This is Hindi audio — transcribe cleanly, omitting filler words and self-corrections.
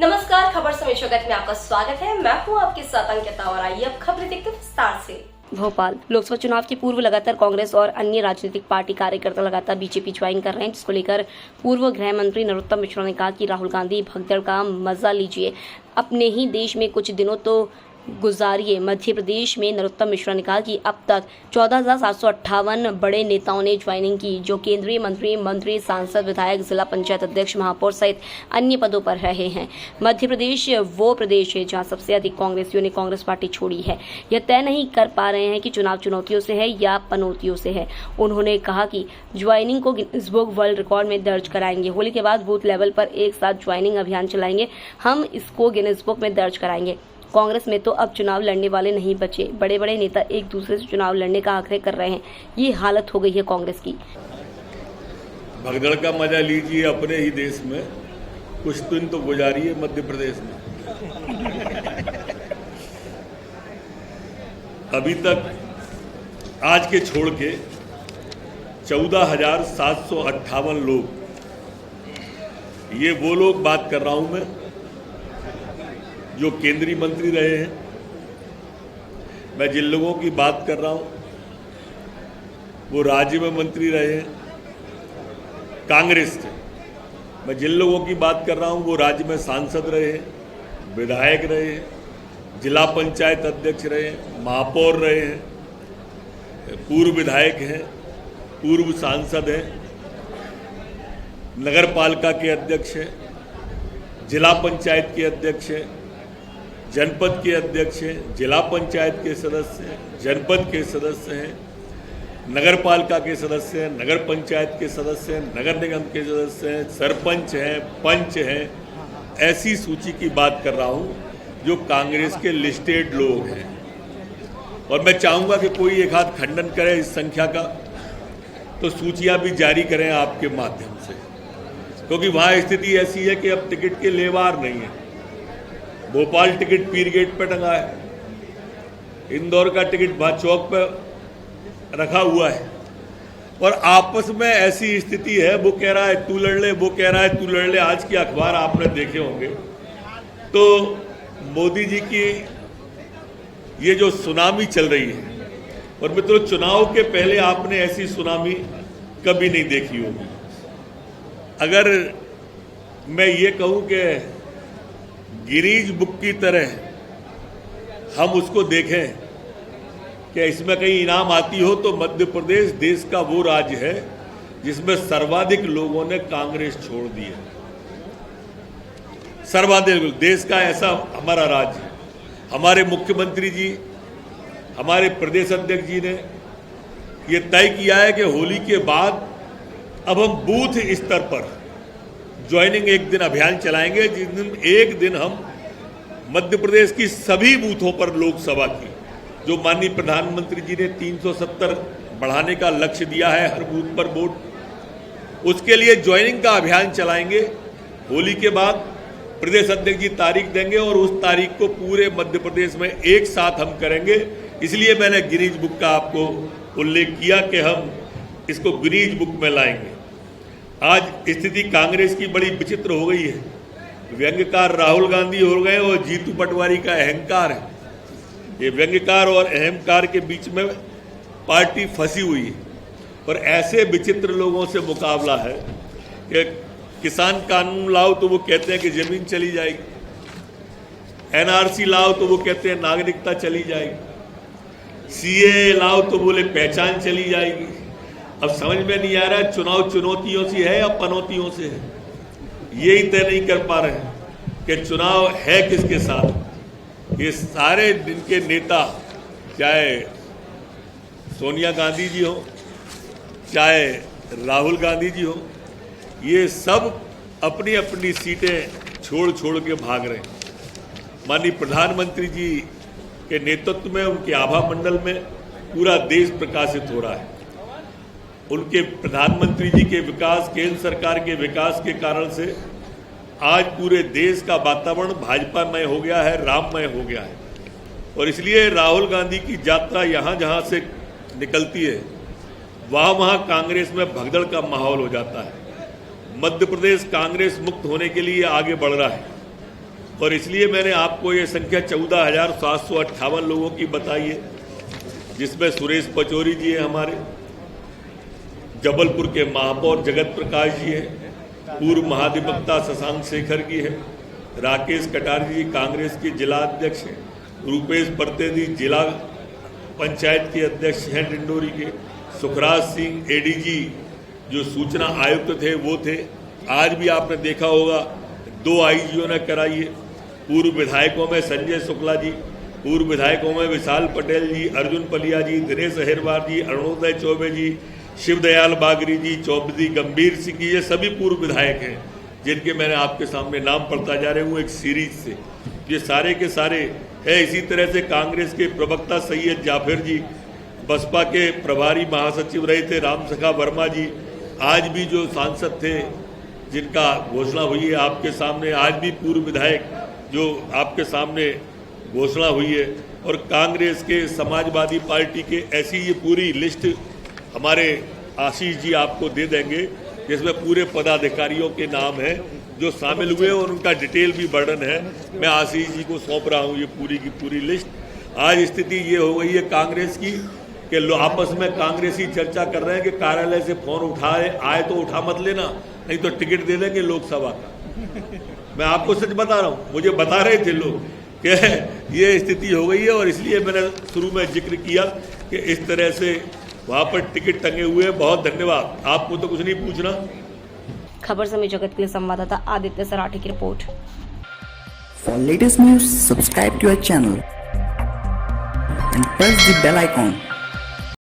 नमस्कार, खबर समय जगत में आपका स्वागत है। मैं हूं आपके साथ अंकिता और आइए अब खबरें देखते हैं विस्तार से। भोपाल लोकसभा चुनाव के पूर्व लगातार कांग्रेस और अन्य राजनीतिक पार्टी कार्यकर्ता लगातार बीजेपी ज्वाइन कर रहे हैं, जिसको लेकर पूर्व गृह मंत्री नरोत्तम मिश्रा ने कहा कि राहुल गांधी भगदड़ का मजा लीजिए, अपने ही देश में कुछ दिनों तो गुजारिए। मध्य प्रदेश में नरोत्तम मिश्रा ने कहा कि अब तक 14,758 बड़े नेताओं ने ज्वाइनिंग की, जो केंद्रीय मंत्री, सांसद, विधायक, जिला पंचायत अध्यक्ष, महापौर सहित अन्य पदों पर रहे हैं। मध्य प्रदेश वो प्रदेश है जहां सबसे अधिक कांग्रेसियों ने कांग्रेस पार्टी छोड़ी है। यह तय नहीं कर पा रहे हैं कि चुनाव चुनौतियों से है या पनौतियों से है। उन्होंने कहा कि ज्वाइनिंग को गिनीज बुक वर्ल्ड रिकॉर्ड में दर्ज कराएंगे। होली के बाद बूथ लेवल पर एक साथ ज्वाइनिंग अभियान चलाएंगे, हम इसको गिनीज बुक में दर्ज कराएंगे। कांग्रेस में तो अब चुनाव लड़ने वाले नहीं बचे, बड़े बड़े नेता एक दूसरे से चुनाव लड़ने का आग्रह कर रहे हैं। ये हालत हो गई है कांग्रेस की। भगदड़ का मजा लीजिए अपने ही देश में, कुछ दिन तो गुजारिए मध्य प्रदेश में। अभी तक आज के छोड़ के 14,758 लोग, ये वो लोग बात कर रहा हूं मैं जो केंद्रीय मंत्री रहे हैं। मैं जिन लोगों की बात कर रहा हूं वो राज्य में मंत्री रहे हैं कांग्रेस के। मैं जिन लोगों की बात कर रहा हूं वो राज्य में सांसद रहे हैं, विधायक रहे हैं, जिला पंचायत अध्यक्ष रहे हैं, महापौर रहे हैं, पूर्व विधायक हैं, पूर्व सांसद हैं, नगर पालिका के अध्यक्ष हैं, जिला पंचायत के अध्यक्ष हैं, जनपद के अध्यक्ष हैं, जिला पंचायत के सदस्य हैं, जनपद के सदस्य हैं, नगर पालिका के सदस्य हैं, नगर पंचायत के सदस्य हैं, नगर निगम के सदस्य हैं, सरपंच हैं, पंच हैं। ऐसी सूची की बात कर रहा हूं जो कांग्रेस के लिस्टेड लोग हैं। और मैं चाहूंगा कि कोई एक हाथ खंडन करे इस संख्या का, तो सूचियां भी जारी करें आपके माध्यम से, क्योंकि वहां स्थिति ऐसी है कि अब टिकट के लेवार नहीं है। भोपाल टिकट पीर गेट पर टंगा है, इंदौर का टिकट वहां चौक पर रखा हुआ है, और आपस में ऐसी स्थिति है, वो कह रहा है तू लड़ ले, वो कह रहा है तू लड़ ले। आज के अखबार आपने देखे होंगे तो मोदी जी की ये जो सुनामी चल रही है, और मित्रों चुनाव के पहले आपने ऐसी सुनामी कभी नहीं देखी होगी। अगर मैं ये कहूं कि गिनीज बुक की तरह हम उसको देखें कि इसमें कहीं इनाम आती हो, तो मध्य प्रदेश देश का वो राज्य है जिसमें सर्वाधिक लोगों ने कांग्रेस छोड़ दी है। सर्वाधिक देश का ऐसा हमारा राज्य है। हमारे मुख्यमंत्री जी, हमारे प्रदेश अध्यक्ष जी ने ये तय किया है कि होली के बाद अब हम बूथ स्तर पर ज्वाइनिंग एक दिन अभियान चलाएंगे, जिस दिन एक दिन हम मध्य प्रदेश की सभी बूथों पर लोकसभा की, जो माननीय प्रधानमंत्री जी ने 370 बढ़ाने का लक्ष्य दिया है हर बूथ पर वोट, उसके लिए ज्वाइनिंग का अभियान चलाएंगे। होली के बाद प्रदेश अध्यक्ष जी तारीख देंगे और उस तारीख को पूरे मध्य प्रदेश में एक साथ हम करेंगे। इसलिए मैंने गिनीज बुक का आपको उल्लेख किया कि हम इसको गिनीज बुक में लाएंगे। आज स्थिति कांग्रेस की बड़ी विचित्र हो गई है। व्यंग्यकार राहुल गांधी हो गए और जीतू पटवारी का अहंकार है। ये व्यंग्यकार और अहंकार के बीच में पार्टी फंसी हुई है, और ऐसे विचित्र लोगों से मुकाबला है कि किसान कानून लाओ तो वो कहते हैं कि जमीन चली जाएगी, एनआरसी लाओ तो वो कहते हैं नागरिकता चली जाएगी, सीए लाओ तो बोले पहचान चली जाएगी। अब समझ में नहीं आ रहा चुनाव चुनौतियों से है या पनौतियों से है। यही तय नहीं कर पा रहे हैं कि चुनाव है किसके साथ। ये सारे दिन के नेता, चाहे सोनिया गांधी जी हो, चाहे राहुल गांधी जी हो, ये सब अपनी अपनी सीटें छोड़ छोड़ के भाग रहे हैं। माननीय प्रधानमंत्री जी के नेतृत्व में उनके आभा मंडल में पूरा देश प्रकाशित हो रहा है। उनके प्रधानमंत्री जी के विकास, केंद्र सरकार के विकास के कारण से आज पूरे देश का वातावरण भाजपामय हो गया है, राममय हो गया है। और इसलिए राहुल गांधी की यात्रा यहाँ जहाँ से निकलती है, वहाँ कांग्रेस में भगदड़ का माहौल हो जाता है। मध्य प्रदेश कांग्रेस मुक्त होने के लिए आगे बढ़ रहा है। और इसलिए मैंने आपको ये संख्या 14,758 लोगों की बताई है, जिसमें सुरेश पचौरी जी हैं, हमारे जबलपुर के महापौर जगत प्रकाश जी हैं, पूर्व महाधिवक्ता शशांक शेखर जी हैं, राकेश कटारी जी कांग्रेस के जिला अध्यक्ष हैं, रूपेश पर्तेदी जिला पंचायत के अध्यक्ष हैं डिंडोरी के, सुखराज सिंह एडीजी जो सूचना आयुक्त थे वो थे। आज भी आपने देखा होगा 2 आईजीओ ने कराई है। पूर्व विधायकों में संजय शुक्ला जी, पूर्व विधायकों में विशाल पटेल जी, अर्जुन पलिया जी, दिनेश अहिरवार जी, अरुणोदय चौबे जी, शिवदयाल बागरी जी, चौबदी गंभीर सिंह जी, ये सभी पूर्व विधायक हैं जिनके मैंने आपके सामने नाम पढ़ता जा रहे हूँ एक सीरीज से। ये सारे के सारे है। इसी तरह से कांग्रेस के प्रवक्ता सैयद जाफिर जी, बसपा के प्रभारी महासचिव रहे थे रामसखा वर्मा जी, आज भी जो सांसद थे जिनका घोषणा हुई है आपके सामने, आज भी पूर्व विधायक जो आपके सामने घोषणा हुई है, और कांग्रेस के समाजवादी पार्टी के, ऐसी ये पूरी लिस्ट हमारे आशीष जी आपको दे देंगे जिसमें पूरे पदाधिकारियों के नाम हैं जो शामिल हुए और उनका डिटेल भी वर्णन है। मैं आशीष जी को सौंप रहा हूँ ये पूरी की पूरी लिस्ट। आज स्थिति ये हो गई है कांग्रेस की कि लोग आपस में कांग्रेसी चर्चा कर रहे हैं कि कार्यालय से फोन उठाए आए तो उठा मत लेना, नहीं तो टिकट दे देंगे लोकसभा का। मैं आपको सच बता रहा हूँ, मुझे बता रहे थे लोग कि ये स्थिति हो गई है, और इसलिए मैंने शुरू में जिक्र किया कि इस तरह से वहाँ पर टिकट टंगे हुए हैं। बहुत धन्यवाद। आपको तो कुछ नहीं पूछना। खबर समय जगत के लिए संवाददाता आदित्य सराठी की report. For latest news, subscribe to our channel and press the bell icon.